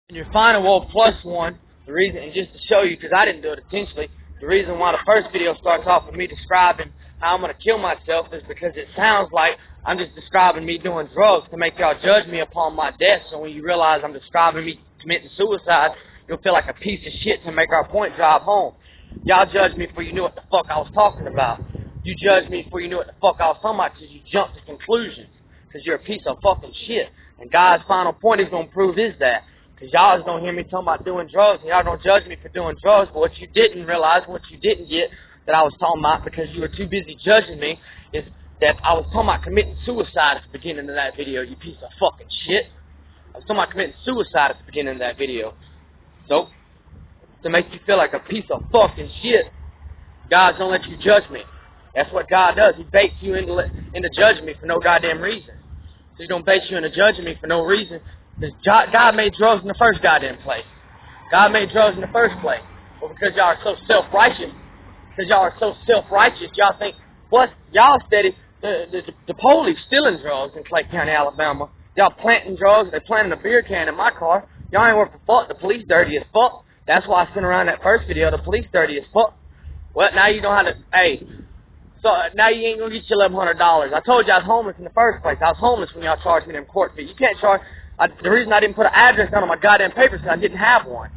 And your final world plus one, the reason, and just to show you, because I didn't do it intentionally, the reason why the first video starts off with me describing how I'm going to kill myself is because it sounds like I'm just describing me doing drugs to make y'all judge me upon my death. So when you realize I'm describing me committing suicide, you'll feel like a piece of shit to make our point drive home. Y'all judged me before you knew what the fuck I was talking about. You judged me before you knew what the fuck I was talking about because you jumped to conclusions. Because you're a piece of fucking shit. And God's final point is going to prove is that. Because y'all just don't hear me talking about doing drugs, and y'all don't judge me for doing drugs, but what you didn't realize, what you didn't get that I was talking about because you were too busy judging me, is that I was talking about committing suicide at the beginning of that video, you piece of fucking shit. I was talking about committing suicide at the beginning of that video. So, to make you feel like a piece of fucking shit, God don't let you judge me. That's what God does. He baits you into judging me for no goddamn reason. So He don't bait you into judging me for no reason. Because God made drugs in the first goddamn place. God made drugs in the first place. Well, because y'all are so self-righteous, y'all think, what? Y'all steady, the police stealing drugs in Clay County, Alabama. Y'all planting drugs, they planting a beer can in my car. Y'all ain't worth a fuck, the police dirty as fuck. That's why I sent around that first video, the police dirty as fuck. Well, now you know how to, hey, so now you ain't gonna get your $1,100. I told you I was homeless in the first place. I was homeless when y'all charged me them court fees. You can't charge, the reason I didn't put an address down on my goddamn papers is I didn't have one.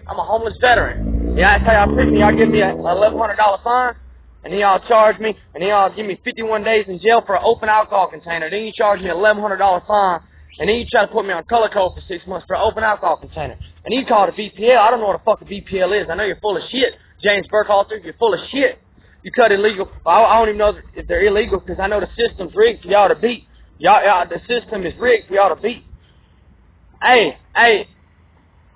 I'm a homeless veteran. Yeah, I tell y'all, y'all give me a $1,100 fine, and then y'all charge me, and then y'all give me 51 days in jail for an open alcohol container. Then you charge me a $1,100 fine, and then you try to put me on color code for 6 months for an open alcohol container. And you call it a BPL. I don't know what the fuck a BPL is. I know you're full of shit. James Burkhalter, you're full of shit. You cut illegal. I don't even know if they're illegal because I know the system's rigged for y'all to beat. The system is rigged for y'all to beat. Hey,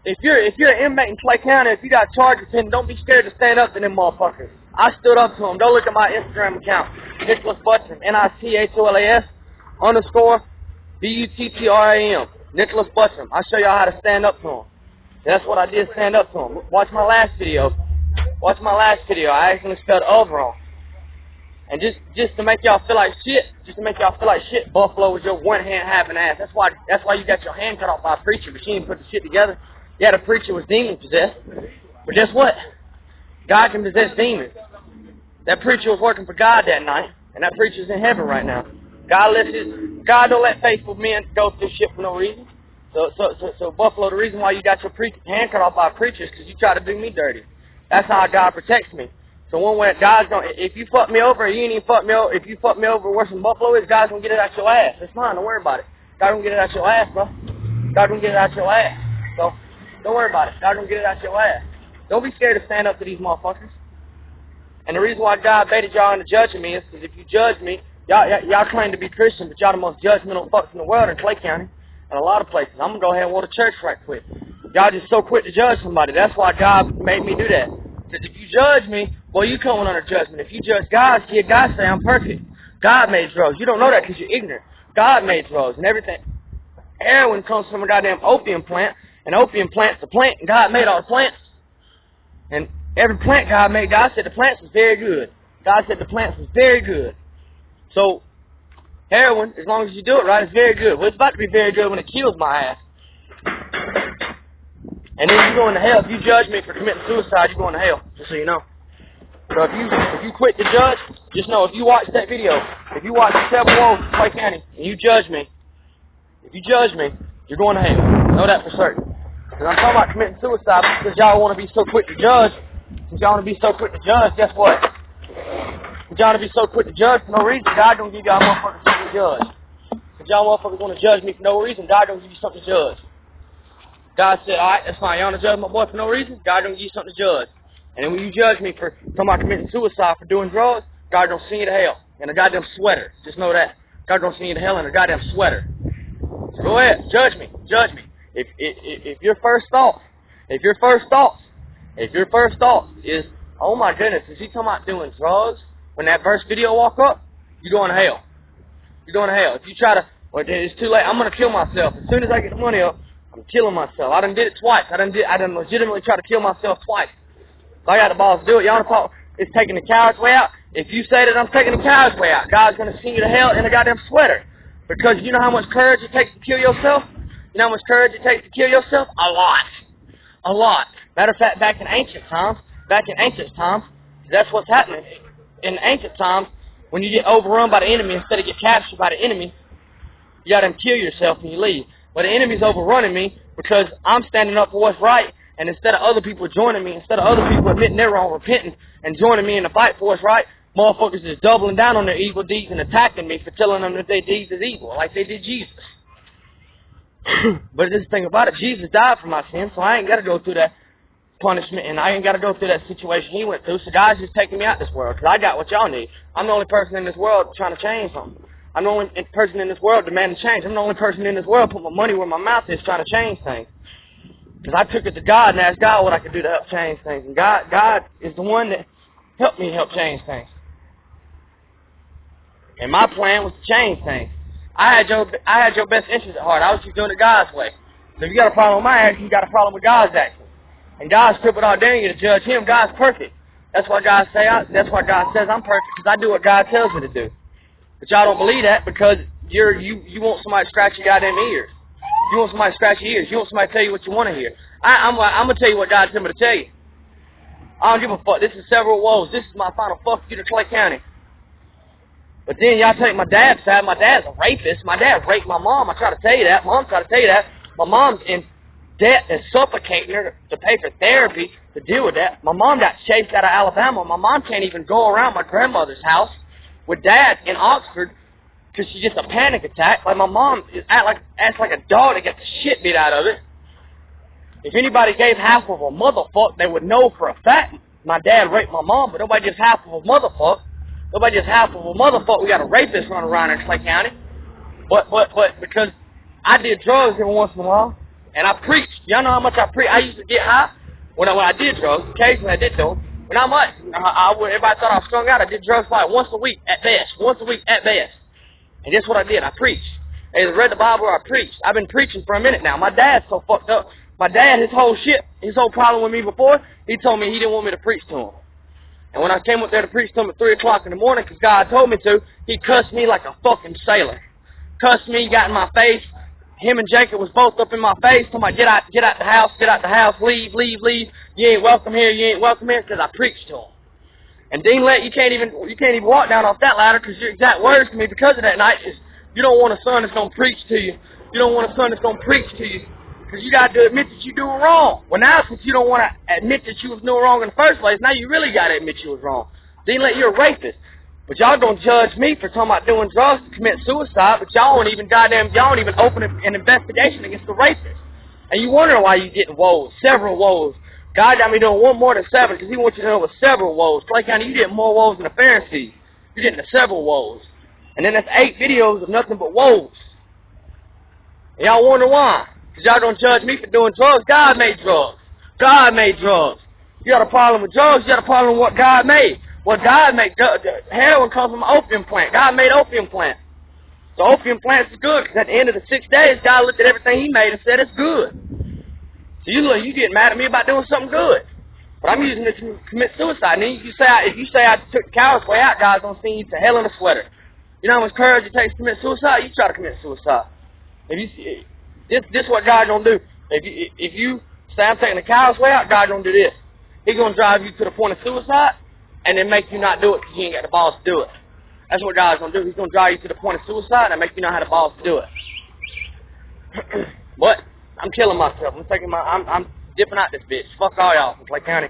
if you're an inmate in Clay County, if you got charges in, don't be scared to stand up to them motherfuckers. I stood up to them. Go look at my Instagram account, Nicholas Buttram, NICHOLAS _BUTTRAM, Nicholas Buttram. I'll show y'all how to stand up to them. That's what I did, stand up to them. Watch my last video. I actually spelled over wrong. And just to make y'all feel like shit, Buffalo was your one hand having ass. That's why you got your hand cut off by a preacher, but she didn't put the shit together. Yeah, the preacher was demon possessed. But guess what? God can possess demons. That preacher was working for God that night, and that preacher's in heaven right now. God don't let faithful men go through shit for no reason. So Buffalo, the reason why you got your hand cut off by a preacher is because you try to do me dirty. That's how God protects me. So one way God's gonna, if you fuck me over and you ain't even fuck me over, if you fuck me over worse than Buffalo is, God's gonna get it out your ass. It's fine, don't worry about it. God gonna get it out your ass, bro. God gonna get it out your ass. So don't worry about it. God gonna get it out your ass. Don't be scared to stand up to these motherfuckers. And the reason why God baited y'all into judging me is because if you judge me, y'all claim to be Christian, but y'all the most judgmental fucks in the world in Clay County and a lot of places. I'm gonna go ahead and go to church right quick. Y'all just so quick to judge somebody. That's why God made me do that. Because if you judge me, well, you coming under judgment. If you judge God, see, God say I'm perfect. God made drugs. You don't know that because you're ignorant. God made drugs and everything. Heroin comes from a goddamn opium plant, and opium plant's a plant, and God made all the plants. And every plant God made, God said the plants was very good. God said the plants was very good. So, heroin, as long as you do it right, it's very good. Well, it's about to be very good when it kills my ass. And then you're going to hell. If you judge me for committing suicide, you're going to hell, just so you know. So if you quit to judge, just know, if you watch that video, if you watch the 7 Wolves in Clay County, and you judge me, if you judge me, you're going to hell. Know that for certain. Because I'm talking about committing suicide because y'all want to be so quick to judge. Since y'all want to be so quick to judge, guess what? Since y'all want to be so quick to judge for no reason, God don't give y'all motherfuckers something to judge. Since y'all motherfuckers want to judge me for no reason, God don't give you something to judge. God said, alright, that's fine. Y'all want to judge my boy for no reason? God don't give you something to judge. And then when you judge me for talking about committing suicide for doing drugs, God don't send you to hell in a goddamn sweater. Just know that. God don't send you to hell in a goddamn sweater. So go ahead, judge me. If your first thought is, oh my goodness, is he talking about doing drugs? When that first video walk up, you're going to hell. You're going to hell. If you try to, well, it's too late. I'm going to kill myself. As soon as I get the money up, I'm killing myself. I done did it twice. I done legitimately try to kill myself twice. So I got the balls to do it. Y'all know it's taking the coward's way out. If you say that I'm taking the coward's way out, God's going to send you to hell in a goddamn sweater. Because you know how much courage it takes to kill yourself? You know how much courage it takes to kill yourself? A lot. A lot. Matter of fact, back in ancient times, that's what's happening. In ancient times, when you get overrun by the enemy, instead of get captured by the enemy, you got to kill yourself and you leave. But the enemy's overrunning me because I'm standing up for what's right, and instead of other people joining me, instead of other people admitting they're wrong, repenting, and joining me in the fight for what's right, motherfuckers is doubling down on their evil deeds and attacking me for telling them that their deeds is evil, like they did Jesus. But this thing about it, Jesus died for my sins, so I ain't got to go through that punishment, and I ain't got to go through that situation he went through, so God's just taking me out of this world, because I got what y'all need. I'm the only person in this world trying to change something. I'm the only person in this world demanding change. I'm the only person in this world put my money where my mouth is trying to change things. Because I took it to God and asked God what I could do to help change things. And God is the one that helped me help change things. And my plan was to change things. I had your best interest at heart. I was just doing it God's way. So if you got a problem with my action, you got a problem with God's action. And God's crippled out daring you to judge him. God's perfect. That's why God says I'm perfect, because I do what God tells me to do. But y'all don't believe that because you want somebody to scratch your goddamn ears. You want somebody to scratch your ears. You want somebody to tell you what you want to hear. I'm going to tell you what God told me to tell you. I don't give a fuck. This is several woes. This is my final fuck you to Clay County. But then y'all take my dad's side. My dad's a rapist. My dad raped my mom. I try to tell you that. Mom tried to tell you that. My mom's in debt and suffocating her to pay for therapy to deal with that. My mom got chased out of Alabama. My mom can't even go around my grandmother's house with Dad in Oxford because she's just a panic attack. Like my mom acts like a dog that gets the shit beat out of it. If anybody gave half of a motherfucker, they would know for a fact my dad raped my mom, but nobody just half of a motherfucker. Nobody just half of a motherfucker. We got a rapist running around in Clay County. But because I did drugs every once in a while, and I preached. Y'all know how much I preach. I used to get high when I did drugs. Occasionally I did those. But not much. Everybody thought I was strung out. I did drugs like once a week at best. And guess what I did? I preached. I either read the Bible or I preached. I've been preaching for a minute now. My dad's so fucked up. My dad, his whole problem with me before, he told me he didn't want me to preach to him. And when I came up there to preach to him at 3 o'clock in the morning, because God told me to, he cussed me like a fucking sailor. Cussed me, got in my face. Him and Jacob was both up in my face. Told me, get out the house, leave. You ain't welcome here, because I preached to him. And Dean Lett, you can't even walk down off that ladder, because your exact words to me because of that night is, you don't want a son that's going to preach to you. You don't want a son that's going to preach to you, because you got to admit that you're doing wrong. Well, now since you don't want to admit that you was doing wrong in the first place, now you really got to admit you was wrong. Dean Lett, you're a rapist. But y'all don't judge me for talking about doing drugs to commit suicide, but y'all don't even open an investigation against the rapist. And you wonder why you getting woes, several woes. God got me doing one more than 7, because he wants you to know with several woes. Clay County, you get more woes than the Pharisees. You're getting the several woes. And then that's 8 videos of nothing but woes. And y'all wonder why. Because y'all don't judge me for doing drugs. God made drugs. God made drugs. You got a problem with drugs, you got a problem with what God made. What God made, heroin comes from an opium plant. God made opium plants. So opium plants is good, because at the end of the 6 days, God looked at everything he made and said it's good. So you get mad at me about doing something good. But I'm using it to commit suicide. And then if you say I took the coward's way out, God's going to send you to hell in a sweater. You know how much courage it takes to commit suicide? You try to commit suicide. This is what God's going to do. If you say I'm taking the coward's way out, God's going to do this. He's going to drive you to the point of suicide, and then make you not do it because you ain't got the balls to do it. That's what God's going to do. He's going to drive you to the point of suicide and make you not have the balls to do it. But I'm killing myself. I'm dipping out this bitch. Fuck all y'all from Clay County.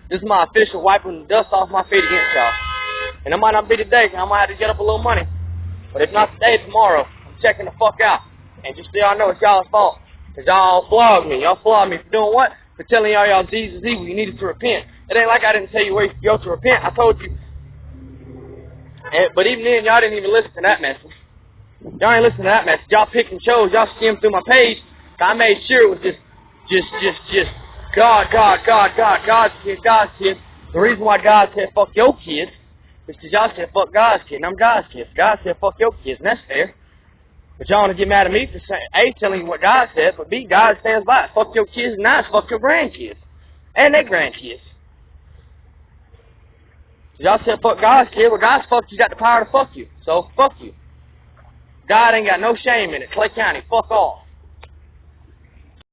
This is my official wiping the dust off my feet against y'all. And it might not be today, because I might have to get up a little money. But if not today, tomorrow, I'm checking the fuck out. And just so y'all know, it's y'all's fault. Because y'all flogged me. Y'all flogged me for doing what? For telling y'all Jesus is evil. You needed to repent. It ain't like I didn't tell you where you go to repent. I told you. But even then, y'all didn't even listen to that message. Y'all ain't listen to that message. Y'all picked and chose. Y'all skimmed through my page. I made sure it was just God's kids. The reason why God said fuck your kids is because y'all said fuck God's kid, and I'm God's kid. God said fuck your kids, and that's fair. But y'all want to get mad at me for saying, telling you what God said, but B, God stands by it. Fuck your kids, and now it's fuck your grandkids. And their grandkids. Y'all said fuck God's kid. Well, God's fucked you, got the power to fuck you. So, fuck you. God ain't got no shame in it. Clay County, fuck off.